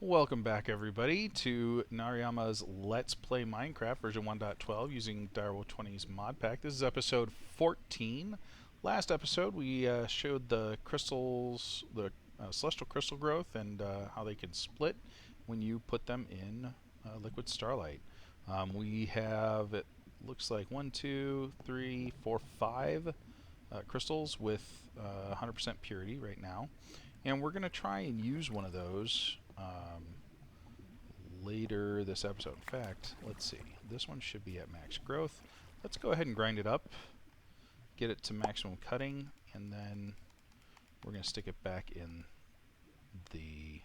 Welcome back, everybody, to Nariyama's Let's Play Minecraft version 1.12 using Direwolf 20's mod pack. This is episode 14. Last episode, we showed the crystals, the celestial crystal growth, and how they can split when you put them in liquid starlight. We have, it looks like 1, 2, 3, 4, 5 crystals with 100% purity right now. And we're going to try and use one of those later this episode. In fact, let's see. This one should be at max growth. Let's go ahead and grind it up, get it to maximum cutting, and then we're going to stick it back in the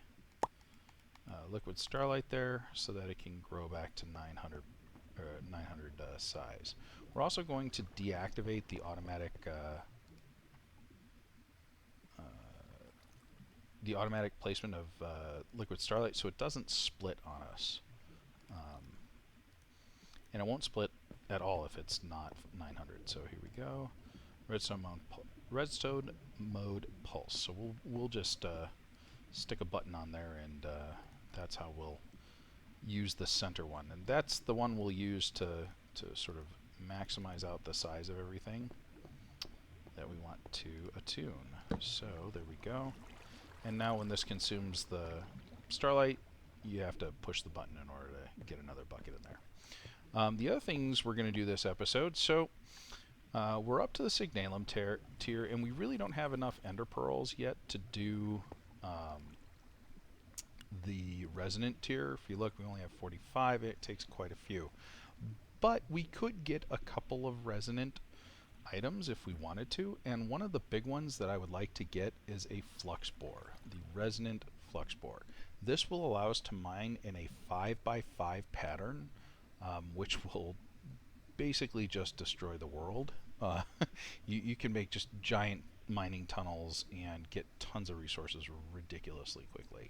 liquid starlight there so that it can grow back to 900 size. We're also going to deactivate the automatic placement of liquid starlight so it doesn't split on us. And it won't split at all if it's not 900. So here we go. Redstone mode pulse. So we'll just stick a button on there, and that's how we'll use the center one. And that's the one we'll use to sort of maximize out the size of everything that we want to attune. So there we go. And now when this consumes the starlight, you have to push the button in order to get another bucket in there. The other things we're going to do this episode, so we're up to the Signalum tier, and we really don't have enough ender pearls yet to do the resonant tier. If you look, we only have 45. It takes quite a few. But we could get a couple of resonant items if we wanted to, and one of the big ones that I would like to get is a Fluxbore, the Resonant Fluxbore. This will allow us to mine in a 5x5 pattern, which will basically just destroy the world. You can make just giant mining tunnels and get tons of resources ridiculously quickly.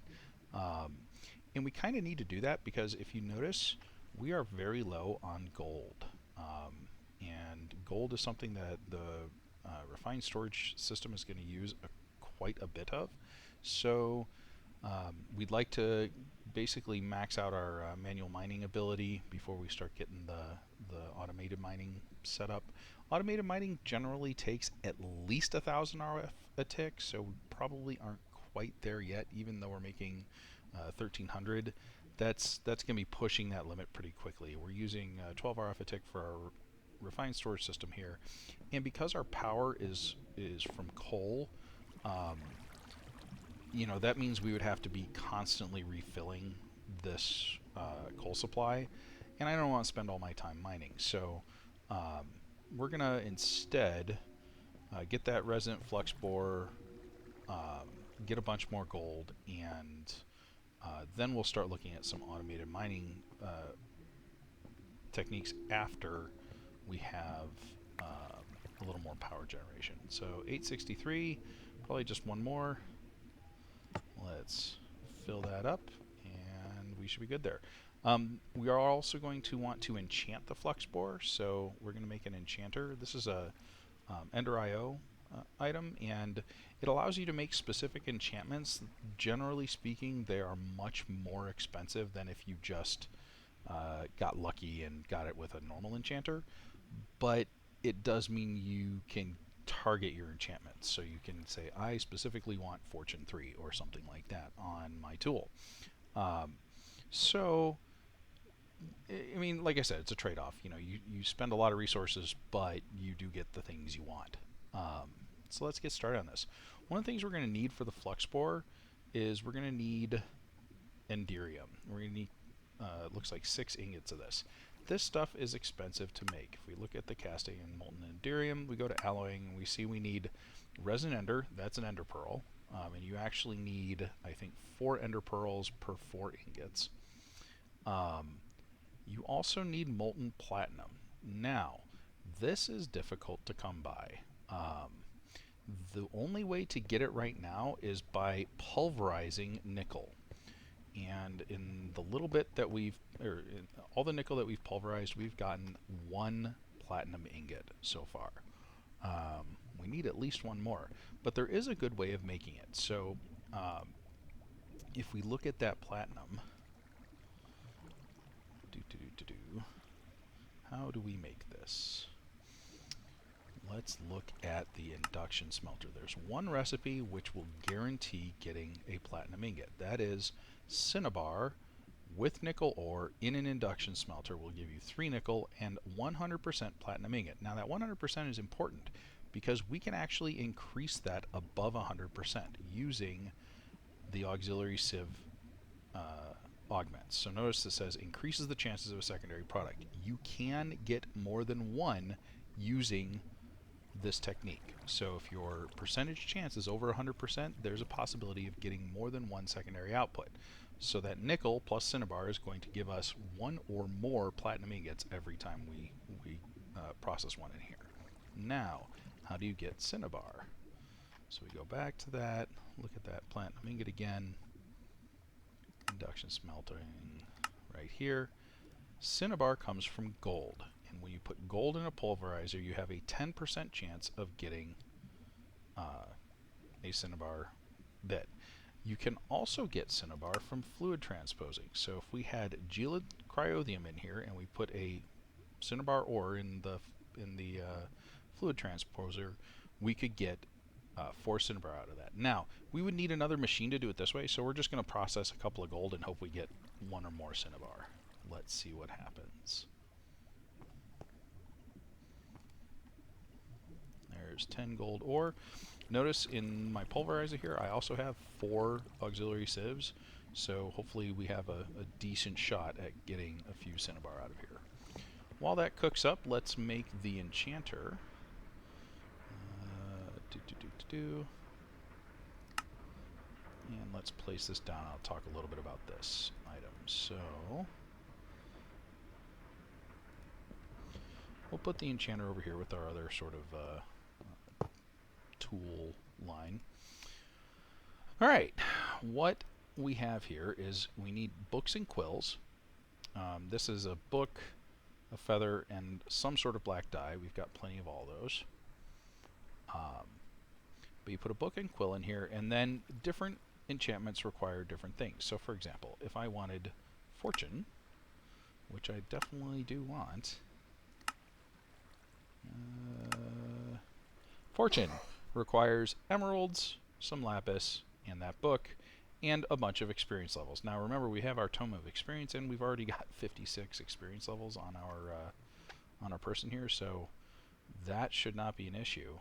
And we kind of need to do that because if you notice, we are very low on gold. And gold is something that the refined storage system is going to use quite a bit of. So we'd like to basically max out our manual mining ability before we start getting the automated mining set up. Automated mining generally takes at least 1,000 RF a tick, so we probably aren't quite there yet, even though we're making 1,300. That's going to be pushing that limit pretty quickly. We're using 12 RF a tick for our refined storage system here, and because our power is from coal, that means we would have to be constantly refilling this coal supply, and I don't want to spend all my time mining. So we're gonna instead get that Resonant Fluxbore, get a bunch more gold, and then we'll start looking at some automated mining techniques after we have a little more power generation. So 863, probably just one more. Let's fill that up, and we should be good there. We are also going to want to enchant the Fluxbore, so we're going to make an enchanter. This is a Ender IO item, and it allows you to make specific enchantments. Generally speaking, they are much more expensive than if you just got lucky and got it with a normal enchanter, but it does mean you can target your enchantments. So you can say, I specifically want Fortune 3 or something like that on my tool. So, I mean, like I said, it's a trade-off. You spend a lot of resources, but you do get the things you want. So let's get started on this. One of the things we're going to need for the Fluxbore is we're going to need Enderium. We're going to need, looks like 6 ingots of this. This stuff is expensive to make. If we look at the casting and molten Enderium, we go to alloying, and we see we need resin ender. That's an ender pearl. And you actually need, I think, 4 ender pearls per 4 ingots. You also need molten platinum. Now, this is difficult to come by. The only way to get it right now is by pulverizing nickel. And in the little bit that in all the nickel that we've pulverized, we've gotten 1 platinum ingot so far. We need at least 1 more, but there is a good way of making it. So if we look at that platinum, how do we make this? Let's look at the induction smelter. There's one recipe which will guarantee getting a platinum ingot. That is cinnabar with nickel ore in an induction smelter will give you 3 nickel and 100% platinum ingot. Now that 100% is important because we can actually increase that above 100% using the auxiliary sieve augments. So notice this says increases the chances of a secondary product. You can get more than one using this technique. So if your percentage chance is over 100%, there's a possibility of getting more than one secondary output. So that nickel plus cinnabar is going to give us one or more platinum ingots every time we process one in here. Now, how do you get cinnabar? So we go back to that, look at that platinum ingot again, induction smelting right here. Cinnabar comes from gold, and when you put gold in a pulverizer, you have a 10% chance of getting a cinnabar bit. You can also get cinnabar from fluid transposing. So if we had gelid cryothium in here and we put a cinnabar ore in the fluid transposer, we could get 4 cinnabar out of that. Now, we would need another machine to do it this way, so we're just going to process a couple of gold and hope we get 1 or more cinnabar. Let's see what happens. There's 10 gold ore. Notice in my pulverizer here, I also have 4 auxiliary sieves, so hopefully we have a decent shot at getting a few cinnabar out of here. While that cooks up, let's make the enchanter. And let's place this down. I'll talk a little bit about this item. So we'll put the enchanter over here with our other sort of tool line. Alright, what we have here is we need books and quills. This is a book, a feather, and some sort of black dye. We've got plenty of all those. But you put a book and quill in here, and then different enchantments require different things. So for example, if I wanted fortune, which I definitely do want, fortune requires emeralds, some lapis, and that book, and a bunch of experience levels. Now remember, we have our Tome of Experience, and we've already got 56 experience levels on our person here, so that should not be an issue.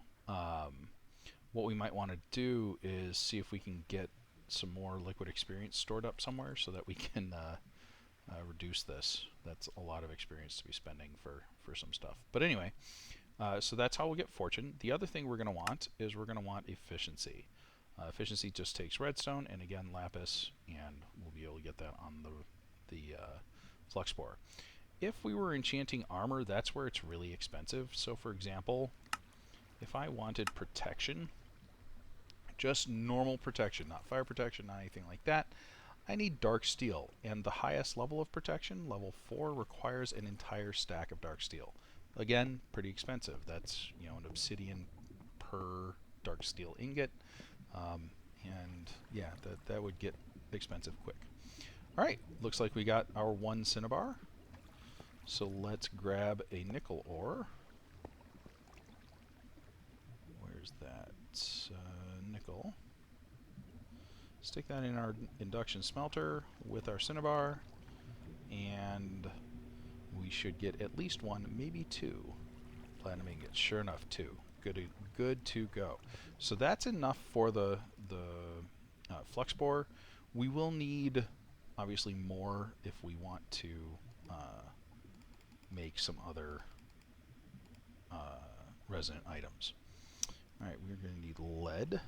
What we might want to do is see if we can get some more liquid experience stored up somewhere so that we can reduce this. That's a lot of experience to be spending for some stuff. But anyway, so that's how we'll get fortune. The other thing we're going to want is we're going to want efficiency. Efficiency just takes redstone and again lapis, and we'll be able to get that on the Fluxbore. If we were enchanting armor, that's where it's really expensive. So for example, if I wanted protection, just normal protection, not fire protection, not anything like that, I need dark steel, and the highest level of protection, level 4, requires an entire stack of dark steel. Again, pretty expensive. That's, you know, an obsidian per dark steel ingot, and yeah, that would get expensive quick. All right, looks like we got our 1 cinnabar. So let's grab a nickel ore. Where's that? Nickel. Stick that in our induction smelter with our cinnabar, and we should get at least 1, maybe 2 platinum ingots. Sure enough, 2. Good to go. So that's enough for the Fluxbore. We will need obviously more if we want to make some other resonant items. Alright, we're going to need lead,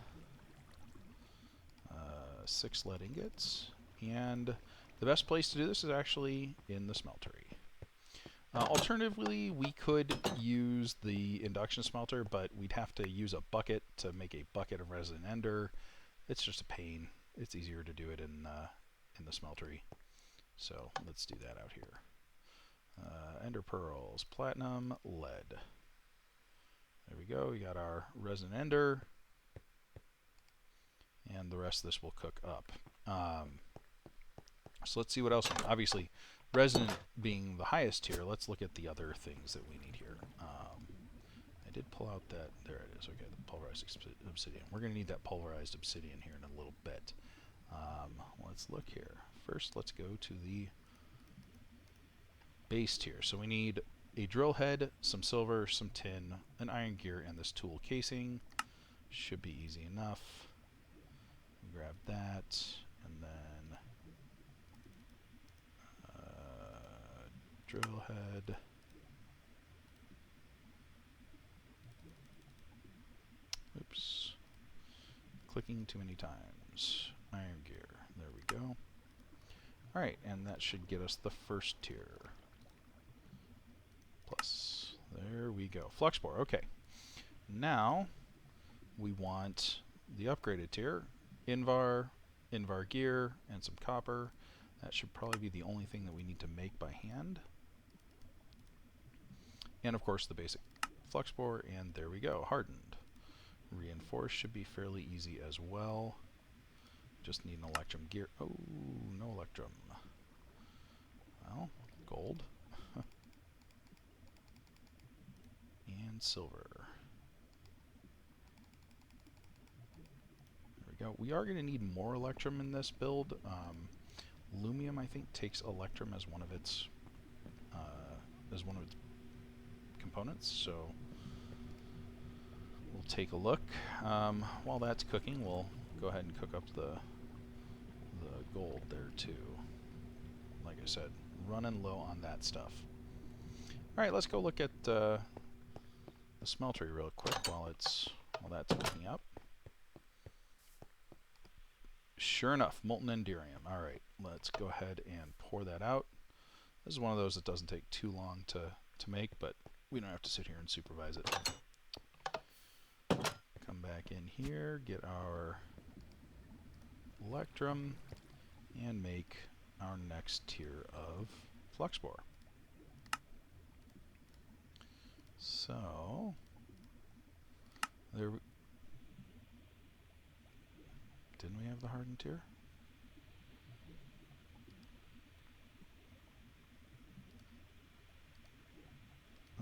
6 lead ingots, and the best place to do this is actually in the smeltery. Alternatively, we could use the induction smelter, but we'd have to use a bucket to make a bucket of resonant ender. It's just a pain. It's easier to do it in the smeltery. So let's do that out here. Ender pearls, platinum, lead. There we go. We got our resin ender, and the rest of this will cook up. So let's see what else. Obviously, resonant being the highest tier, let's look at the other things that we need here. I did pull out that. There it is. Okay, the pulverized obsidian. We're going to need that pulverized obsidian here in a little bit. Let's look here. First, let's go to the base tier. So we need a drill head, some silver, some tin, an iron gear, and this tool casing. Should be easy enough. Grab that, and then drill head. Oops. Clicking too many times. Iron gear. There we go. Alright, and that should get us the first tier. Plus. There we go. Fluxbore. Okay. Now we want the upgraded tier. Invar gear, and some copper. That should probably be the only thing that we need to make by hand. And of course the basic Fluxbore, and there we go. Hardened. Reinforced should be fairly easy as well. Just need an electrum gear. Oh, no electrum. Well, gold. And silver. There we go. We are going to need more electrum in this build. Lumium, I think, takes electrum as one of its components, so we'll take a look. While that's cooking, we'll go ahead and cook up the gold there too. Like I said, running low on that stuff. Alright, let's go look at the smeltery real quick while that's cooking up. Sure enough, molten enderium. Alright, let's go ahead and pour that out. This is one of those that doesn't take too long to make, but we don't have to sit here and supervise it. Come back in here, get our electrum, and make our next tier of Fluxbore. So, there didn't we have the hardened tier?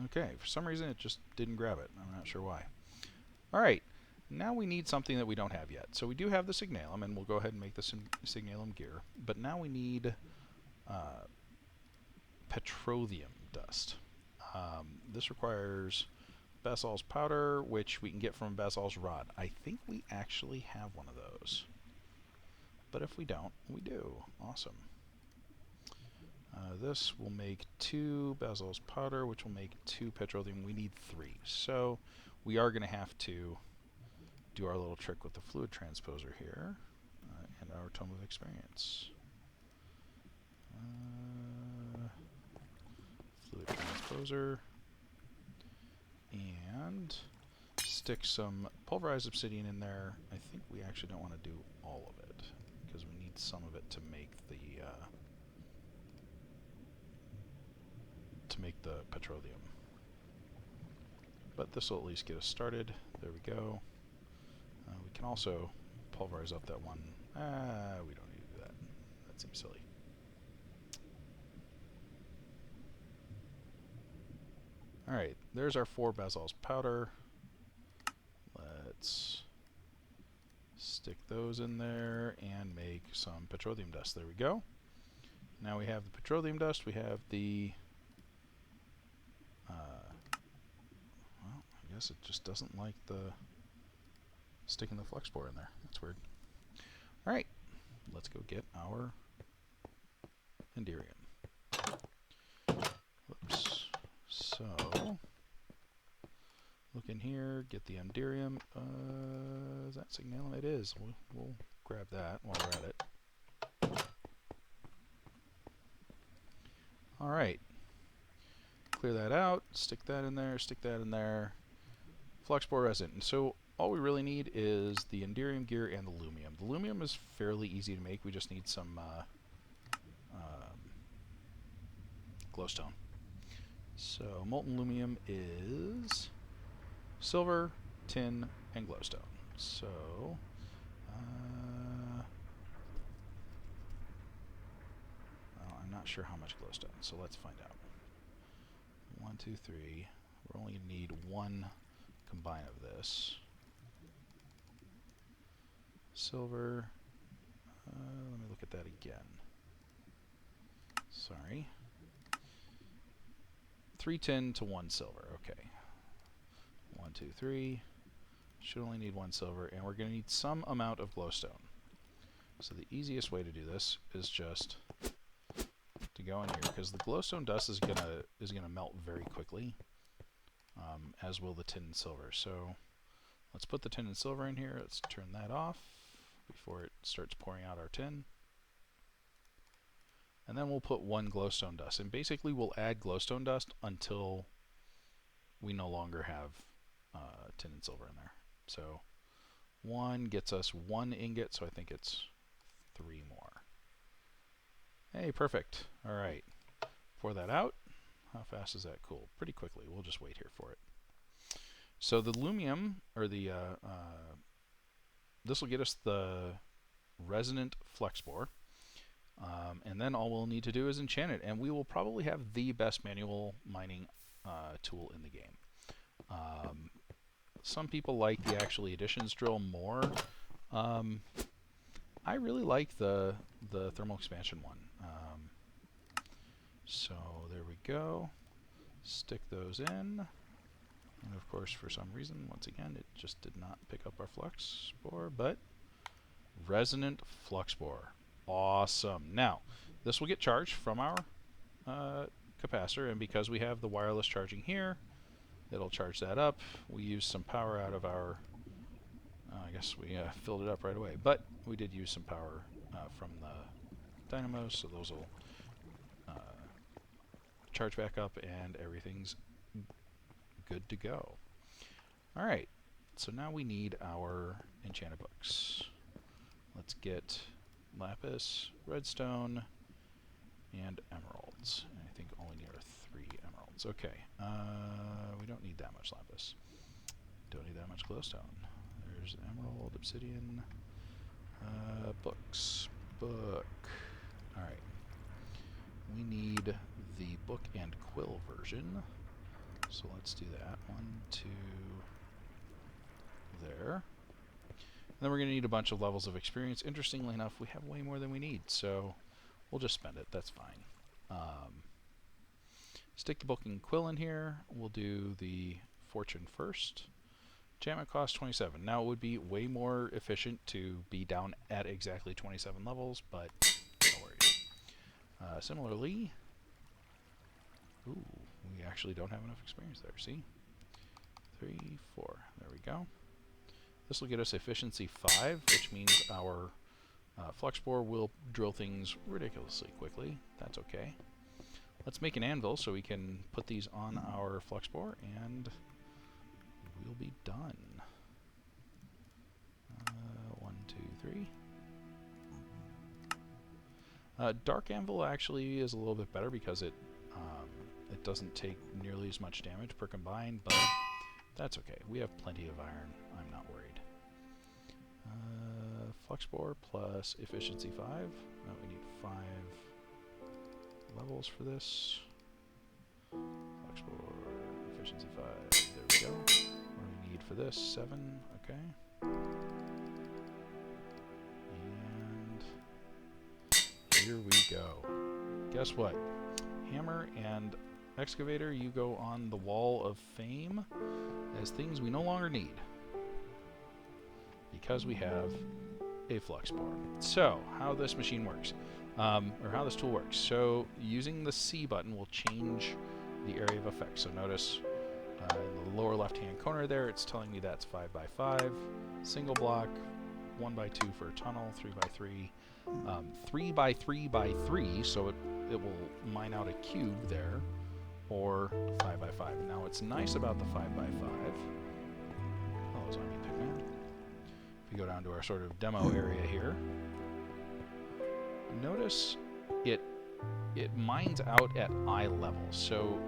Okay, for some reason it just didn't grab it. I'm not sure why. Alright, now we need something that we don't have yet. So we do have the signalum, and we'll go ahead and make the signalum gear. But now we need petroleum dust. This requires basalt's powder, which we can get from basalt's rod. I think we actually have one of those. But if we don't, we do. Awesome. This will make 2 basalt's powder, which will make 2 petroleum. We need 3. So we are going to have to do our little trick with the fluid transposer here and our tome of experience. Fluid transposer, and stick some pulverized obsidian in there. I think we actually don't want to do all of it because we need some of it to make the petroleum. But this will at least get us started. There we go. We can also pulverize up that one. We don't need to do that. That seems silly. Alright, there's our 4 basalt's powder. Let's stick those in there and make some petroleum dust. There we go. Now we have the petroleum dust. We have the well, I guess it just doesn't like the sticking the Fluxbore in there. That's weird. Alright, let's go get our enderium. Whoops. So, look in here, get the enderium. Is that signalum? It is. We'll grab that while we're at it. Alright. Clear that out, stick that in there, stick that in there. Fluxbore resin. And so all we really need is the enderium gear and the lumium. The lumium is fairly easy to make. We just need some glowstone. So molten lumium is silver, tin, and glowstone. So sure how much glowstone, so let's find out. 1, 2, 3. We're only going to need 1 combine of this. Silver. Let me look at that again. Sorry. 3 tin to 1 silver. Okay. 1, 2, 3. Should only need 1 silver, and we're going to need some amount of glowstone. So the easiest way to do this is just to go in here, because the glowstone dust is gonna melt very quickly, as will the tin and silver. So let's put the tin and silver in here. Let's turn that off before it starts pouring out our tin. And then we'll put 1 glowstone dust. And basically we'll add glowstone dust until we no longer have tin and silver in there. So 1 gets us 1 ingot, so I think it's 3 more. Hey, perfect. All right. Pour that out. How fast does that cool? Pretty quickly. We'll just wait here for it. So the lumium, or the this will get us the Resonant Fluxbore. And then all we'll need to do is enchant it, and we will probably have the best manual mining tool in the game. Some people like the actually additions drill more. I really like the thermal expansion one. So there we go. Stick those in. And of course, for some reason, once again, it just did not pick up our Fluxbore, but Resonant Fluxbore. Awesome. Now, this will get charged from our capacitor, and because we have the wireless charging here, it'll charge that up. We used some power out of our, I guess we filled it up right away, but we did use some power from the dynamos, so those will charge back up, and everything's good to go. Alright, so now we need our enchanted books. Let's get lapis, redstone, and emeralds. And I think all we need are 3 emeralds. Okay, we don't need that much lapis. Don't need that much glowstone. There's emerald, obsidian, books, book. Alright. We need the book and quill version. So let's do that. 1, 2, there. And then we're going to need a bunch of levels of experience. Interestingly enough, we have way more than we need, so we'll just spend it. That's fine. Stick the book and quill in here. We'll do the fortune first. Enchantment cost 27. Now it would be way more efficient to be down at exactly 27 levels, but no worries. Similarly, ooh, we actually don't have enough experience there. See? 3, 4. There we go. This will get us efficiency 5, which means our Fluxbore will drill things ridiculously quickly. That's okay. Let's make an anvil so we can put these on our Fluxbore, and we'll be done. 1, 2, 3. Dark anvil actually is a little bit better because it doesn't take nearly as much damage per combine, but that's okay. We have plenty of iron. I'm not worried. Fluxbore plus efficiency 5. Now we need 5 levels for this. Fluxbore, efficiency 5. There we go. What do we need for this? 7. Okay. And here we go. Guess what? Hammer and excavator, you go on the wall of fame as things we no longer need, because we have a Fluxbore. So, how this machine works, or how this tool works. So, using the C button will change the area of effect. So notice in the lower left-hand corner there, it's telling me that's 5 by 5, single block, 1 by 2 for a tunnel, 3 by 3, 3 by 3 by 3, so it will mine out a cube there, or 5 by 5. Now, what's nice about the 5 by 5, hello zombie pigman. If we go down to our sort of demo area here, notice it mines out at eye level. So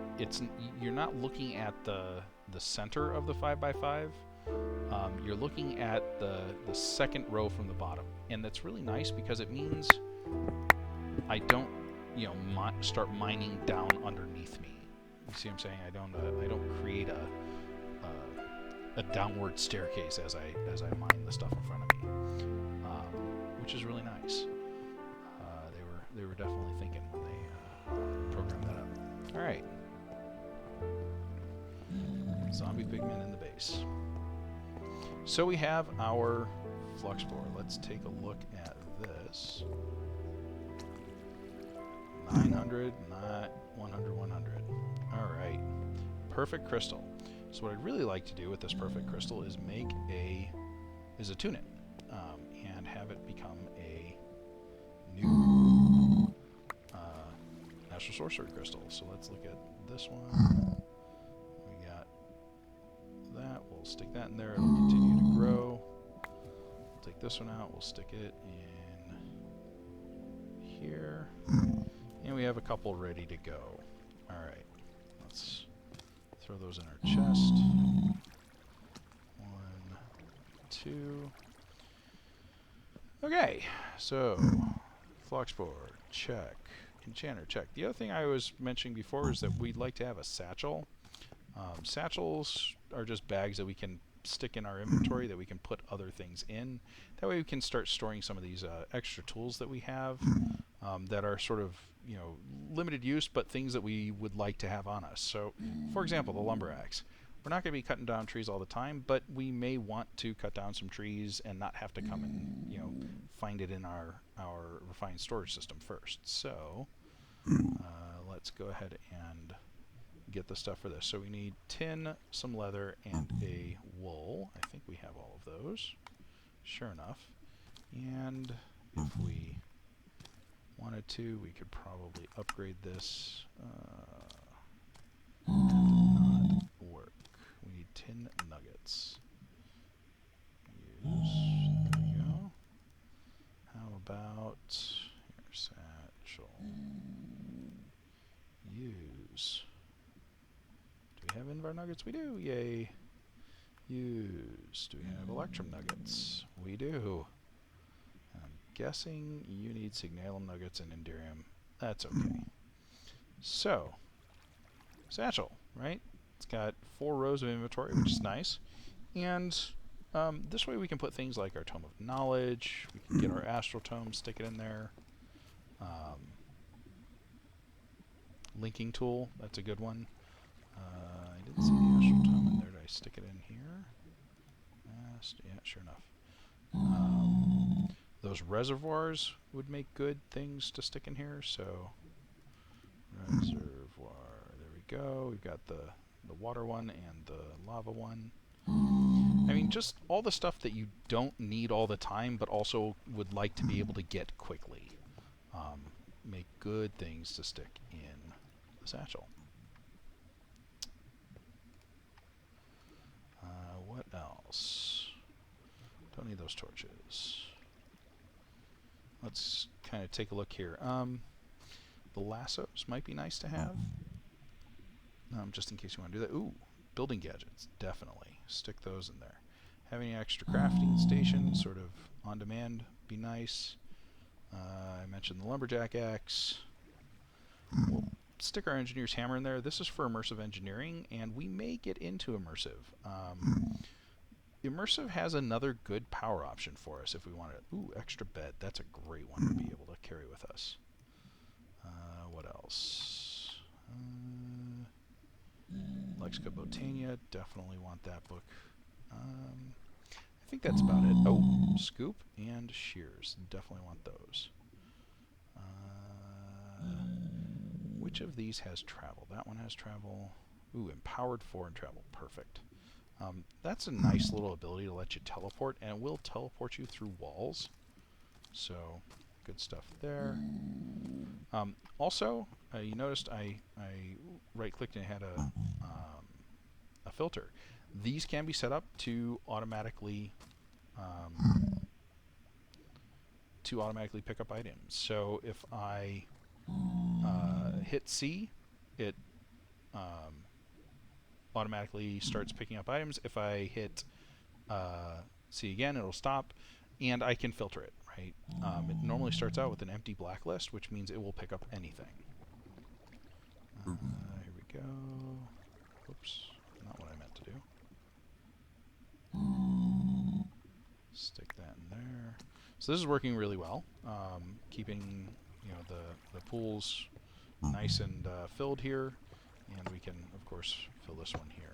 you're not looking at the center of the 5 by 5. You're looking at the second row from the bottom, and that's really nice because it means I don't you know, start mining down underneath me. You see what I'm saying? I don't create a downward staircase as I mine the stuff in front of me, which is really nice. They were definitely thinking when they programmed that up. All right, zombie pigmen in the base. So we have our Fluxbore. Let's take a look at this. 900, not 100, 100. All right, perfect crystal. So what I'd really like to do with this perfect crystal is attune it, and have it become a new natural sorcery crystal. So let's look at this one. We got that. We'll stick that in there. It'll continue to grow. We'll take this one out. We'll stick it in here. And we have a couple ready to go. Alright, let's throw those in our chest. 1, 2. Okay, so Fluxbore, check. Enchanter, check. The other thing I was mentioning before is that we'd like to have a satchel. Satchels are just bags that we can stick in our inventory that we can put other things in. That way we can start storing some of these extra tools that we have that are sort of, you know, limited use, but things that we would like to have on us. So, for example, the lumber axe. We're not going to be cutting down trees all the time, but we may want to cut down some trees and not have to come and, you know, find it in our refined storage system first. So, let's go ahead and get the stuff for this. So we need tin, some leather, and a wool. I think we have all of those. Sure enough. And if we wanted to, we could probably upgrade this. That did not work. We need tin nuggets. Use. There we go. How about here, satchel? Use. Do we have Invar nuggets? We do. Yay. Use. Do we have Electrum nuggets? We do. I'm guessing you need Signalum nuggets and Enderium. That's okay. So, satchel, right? It's got 4 rows of inventory, which is nice. And this way we can put things like our Tome of Knowledge. We can get our Astral Tome, stick it in there. Linking tool, that's a good one. I didn't see the Astral Tome in there. Did I stick it in here? Yeah, sure enough. Those reservoirs would make good things to stick in here. So, reservoir, there we go. We've got the water one and the lava one. I mean, just all the stuff that you don't need all the time, but also would like to be able to get quickly. Make good things to stick in the satchel. What else? Don't need those torches. Let's kind of take a look here. The lassos might be nice to have. Just in case you want to do that. Ooh, building gadgets, definitely. Stick those in there. Having an extra crafting station, sort of on demand, be nice. I mentioned the lumberjack axe. We'll stick our engineer's hammer in there. This is for immersive engineering, and we may get into immersive. Immersive has another good power option for us if we want to. Ooh, extra bed. That's a great one to be able to carry with us. What else? Lexica Botania. Definitely want that book. I think that's about it. Oh, scoop and shears. Definitely want those. Which of these has travel? That one has travel. Ooh, empowered 4 and travel. Perfect. That's a nice little ability to let you teleport, and it will teleport you through walls. So, good stuff there. Also, you noticed I right-clicked and had a filter. These can be set up to automatically pick up items. So if I hit C, it automatically starts picking up items. If I hit C again, it'll stop, and I can filter it, right? It normally starts out with an empty blacklist, which means it will pick up anything. Here we go. Whoops, not what I meant to do. Stick that in there. So this is working really well, keeping the pools nice and filled here, and we can of course fill this one here.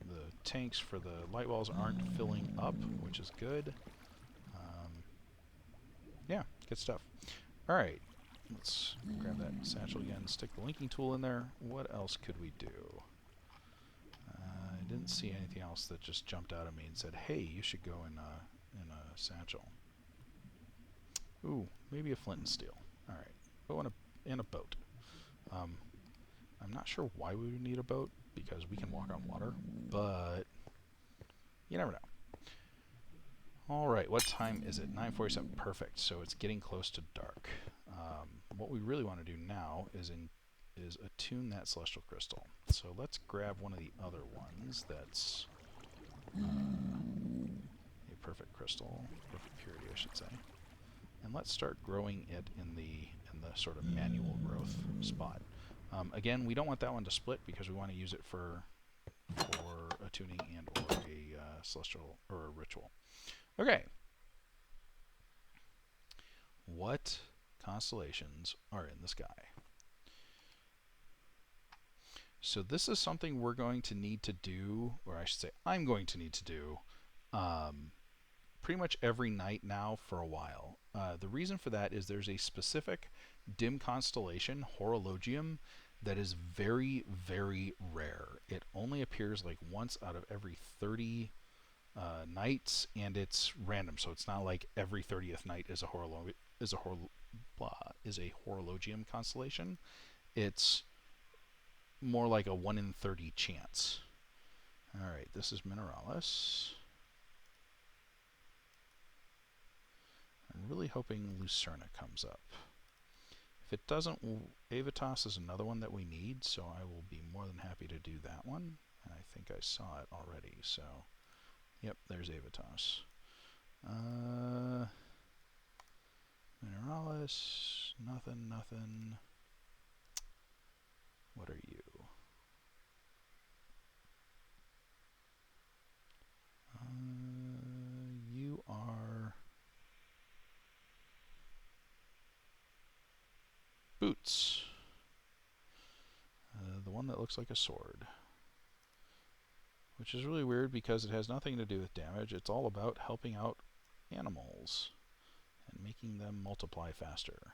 The tanks for the light wells aren't filling up, which is good. Yeah, good stuff. All right, let's grab that satchel again, stick the linking tool in there. What else could we do? I didn't see anything else that just jumped out at me and said, hey, you should go in a satchel. Ooh, maybe a flint and steel. All right, go in a boat. I'm not sure why we would need a boat, because we can walk on water, but you never know. All right, what time is it? 9:47. Perfect. So it's getting close to dark. What we really want to do now is attune that celestial crystal. So let's grab one of the other ones that's a perfect crystal, perfect purity, I should say, and let's start growing it in the sort of manual growth spot. Again, we don't want that one to split because we want to use it for attuning and or a celestial or a ritual. Okay. What constellations are in the sky? So this is something we're going to need to do, or I should say I'm going to need to do, pretty much every night now for a while. The reason for that is there's a specific dim constellation, Horologium, that is very, very rare. It only appears like once out of every 30 nights, and it's random, so it's not like every 30th night is a Horologium constellation. It's more like a 1 in 30 chance. All right, this is Mineralis. I'm really hoping Lucerna comes up. If it doesn't, Aevitas is another one that we need, so I will be more than happy to do that one. And I think I saw it already, so yep, there's Aevitas. Mineralis, nothing. What are you? You are Boots. The one that looks like a sword. Which is really weird because it has nothing to do with damage. It's all about helping out animals and making them multiply faster.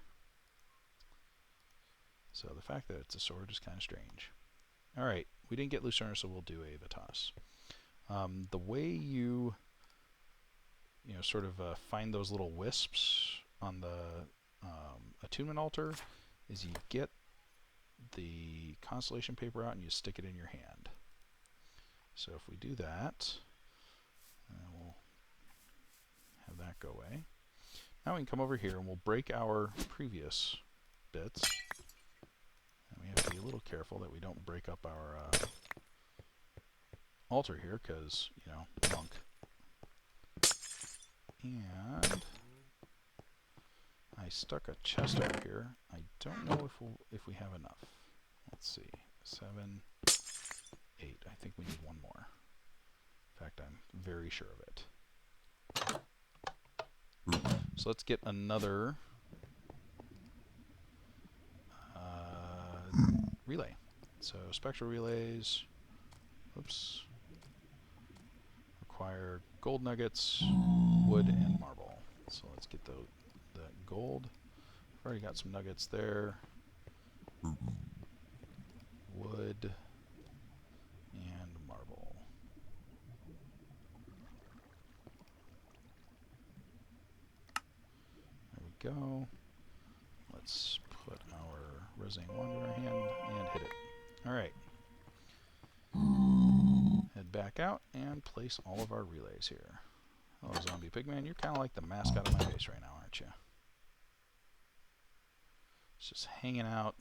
So the fact that it's a sword is kind of strange. Alright, we didn't get Lucerna, so we'll do Aevitas. The way you sort of find those little wisps on the attunement altar is you get the constellation paper out and you stick it in your hand. So if we do that, we'll have that go away. Now we can come over here and we'll break our previous bits. And we have to be a little careful that we don't break up our altar here, because, monk. And I stuck a chest over here. I don't know if we have enough. Let's see. 7, 8. I think we need one more. In fact, I'm very sure of it. So let's get another relay. So spectral relays. Oops. Require gold nuggets, wood, and marble. So let's get the gold. I've already got some nuggets there. Wood and marble. There we go. Let's put our Resonant wand in our hand and hit it. Alright. Head back out and place all of our relays here. Oh, Zombie Pigman, you're kind of like the mascot of my base right now, aren't you? It's just hanging out,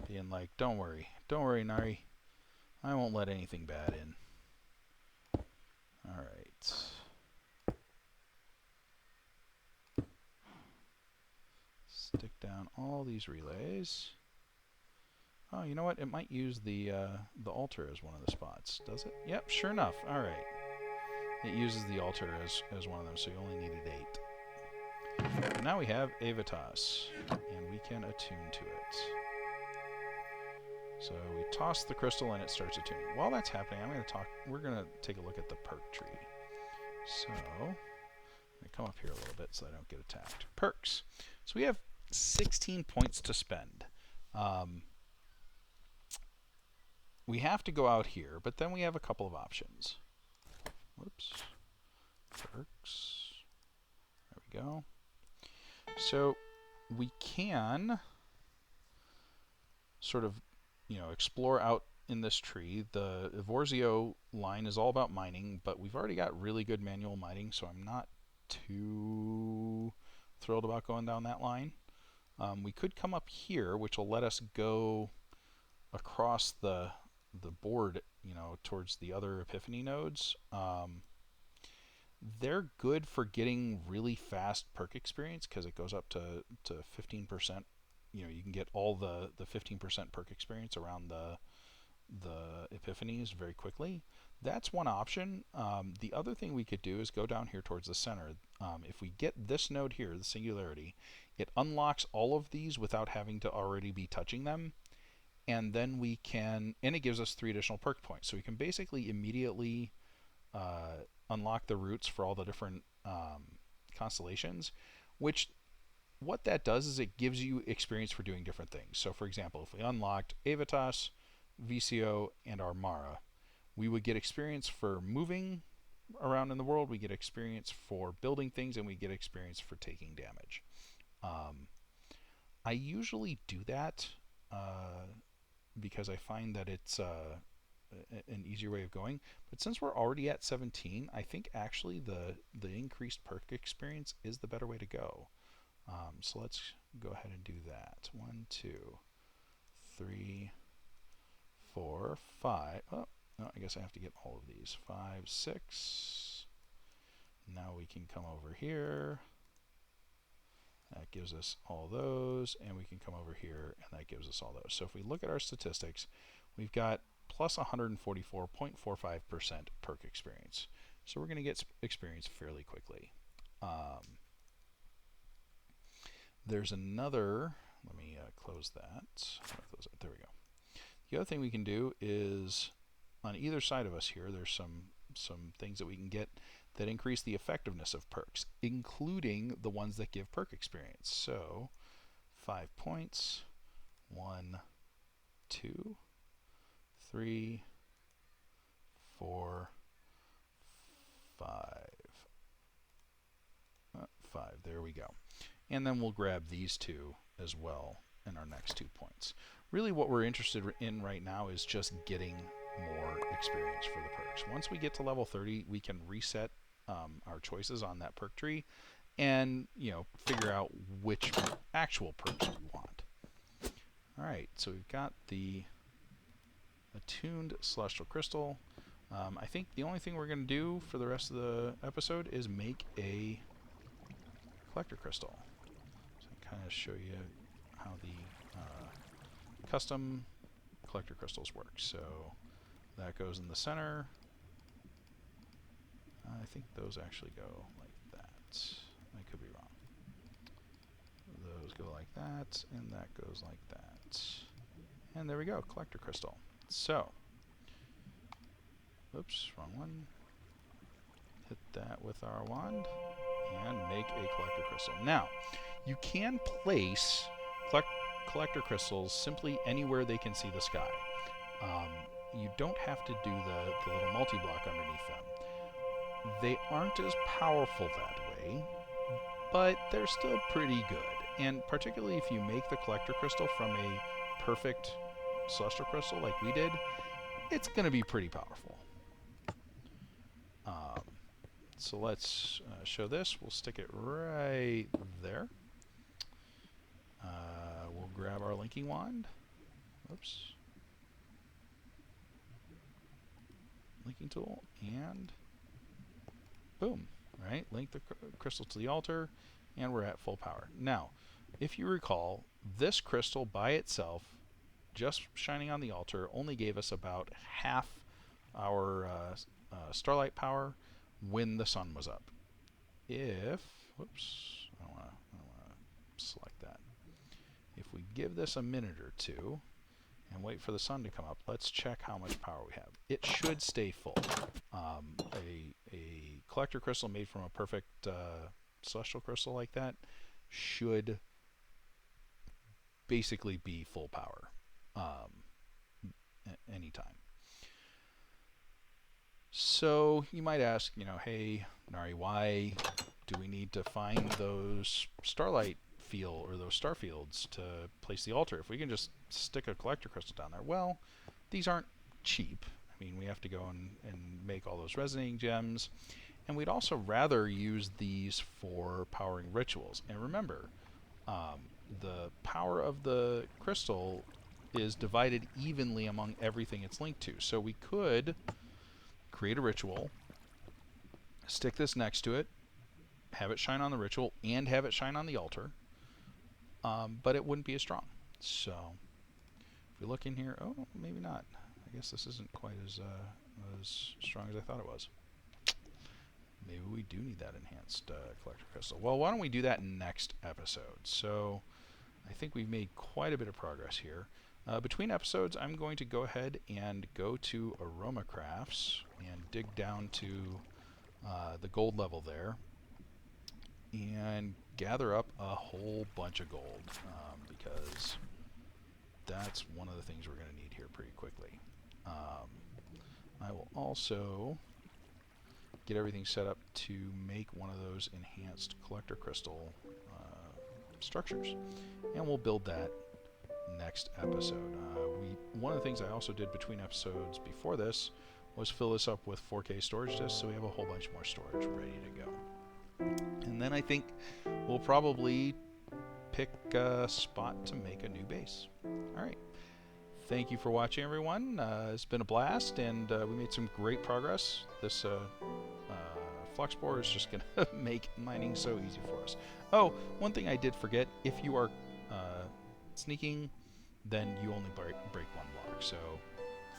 being like, don't worry, Nari. I won't let anything bad in. Alright. down all these relays. Oh, you know what? It might use the altar as one of the spots. Does it? Yep, sure enough. All right. It uses the altar as one of them, so you only needed 8. And now we have Aevitas, and we can attune to it. So we toss the crystal and it starts attuning. While that's happening, we're going to take a look at the perk tree. So I'm going to come up here a little bit so I don't get attacked. Perks. So we have 16 points to spend. We have to go out here, but then we have a couple of options. Whoops. Perks. There we go. So we can sort of, explore out in this tree. The Evorzio line is all about mining, but we've already got really good manual mining, so I'm not too thrilled about going down that line. We could come up here, which will let us go across the board, towards the other Epiphany nodes. They're good for getting really fast perk experience because it goes up to 15%. You can get all the 15% perk experience around the Epiphanies very quickly. That's one option. The other thing we could do is go down here towards the center. If we get this node here, the Singularity, it unlocks all of these without having to already be touching them. And then we can, and it gives us 3 additional perk points. So we can basically immediately unlock the roots for all the different constellations, which what that does is it gives you experience for doing different things. So for example, if we unlocked Aevitas, Vicio, and Armara, we would get experience for moving around in the world, we get experience for building things, and we get experience for taking damage. I usually do that because I find that it's an easier way of going. But since we're already at 17, I think actually the increased perk experience is the better way to go. So let's go ahead and do that. 1, 2, 3, 4, 5. Oh, no, I guess I have to get all of these. 5, 6. Now we can come over here. That gives us all those, and we can come over here, and that gives us all those. So if we look at our statistics, we've got plus 144.45% perk experience. So we're going to get experience fairly quickly. There's another, let me close that. There we go. The other thing we can do is on either side of us here, there's some things that we can get that increase the effectiveness of perks, including the ones that give perk experience. So 5 points, 1, 2, 3, 4, 5. 5, there we go. And then we'll grab these 2 as well in our next 2 points. Really what we're interested in right now is just getting more experience for the perks. Once we get to level 30, we can reset our choices on that perk tree and figure out which actual perks we want. Alright, so we've got the attuned celestial crystal. I think the only thing we're going to do for the rest of the episode is make a collector crystal. So I kind of show you how the custom collector crystals work. So that goes in the center. I think those actually go like that. I could be wrong. Those go like that, and that goes like that. And there we go, collector crystal. So, oops, wrong one. Hit that with our wand and make a collector crystal. Now, you can place collector crystals simply anywhere they can see the sky. You don't have to do the little multi-block underneath them. They aren't as powerful that way, but they're still pretty good. And particularly if you make the collector crystal from a perfect celestial crystal like we did, it's going to be pretty powerful. So let's show this. We'll stick it right there. We'll grab our linking wand. Oops. Linking tool, and boom, right? Link the crystal to the altar, and we're at full power. Now, if you recall, this crystal by itself, just shining on the altar, only gave us about half our starlight power when the sun was up. If, whoops, I don't want to select that. If we give this a minute or two and wait for the sun to come up, let's check how much power we have. It should stay full. A collector crystal made from a perfect celestial crystal like that should basically be full power anytime. So you might ask, hey, Nari, why do we need to find those starlight field or those star fields to place the altar if we can just stick a collector crystal down there? Well, these aren't cheap. I mean, we have to go and make all those resonating gems, and we'd also rather use these for powering rituals. And remember, the power of the crystal is divided evenly among everything it's linked to. So we could create a ritual, stick this next to it, have it shine on the ritual, and have it shine on the altar, but it wouldn't be as strong. So if we look in here, oh, maybe not. I guess this isn't quite as strong as I thought it was. Maybe we do need that enhanced collector crystal. Well, why don't we do that next episode? So I think we've made quite a bit of progress here. Between episodes, I'm going to go ahead and go to Aroma Crafts and dig down to the gold level there and gather up a whole bunch of gold because that's one of the things we're going to need here pretty quickly. I will also get everything set up to make one of those enhanced collector crystal structures, and we'll build that next episode. One of the things I also did between episodes before this was fill this up with 4K storage disks, so we have a whole bunch more storage ready to go. And then I think we'll probably pick a spot to make a new base. All right. Thank you for watching, everyone. It's been a blast, and we made some great progress. This Fluxbore is just going to make mining so easy for us. Oh, one thing I did forget, if you are sneaking, then you only break one block. So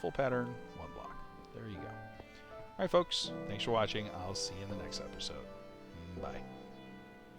full pattern, one block. There you go. All right, folks. Thanks for watching. I'll see you in the next episode. Bye.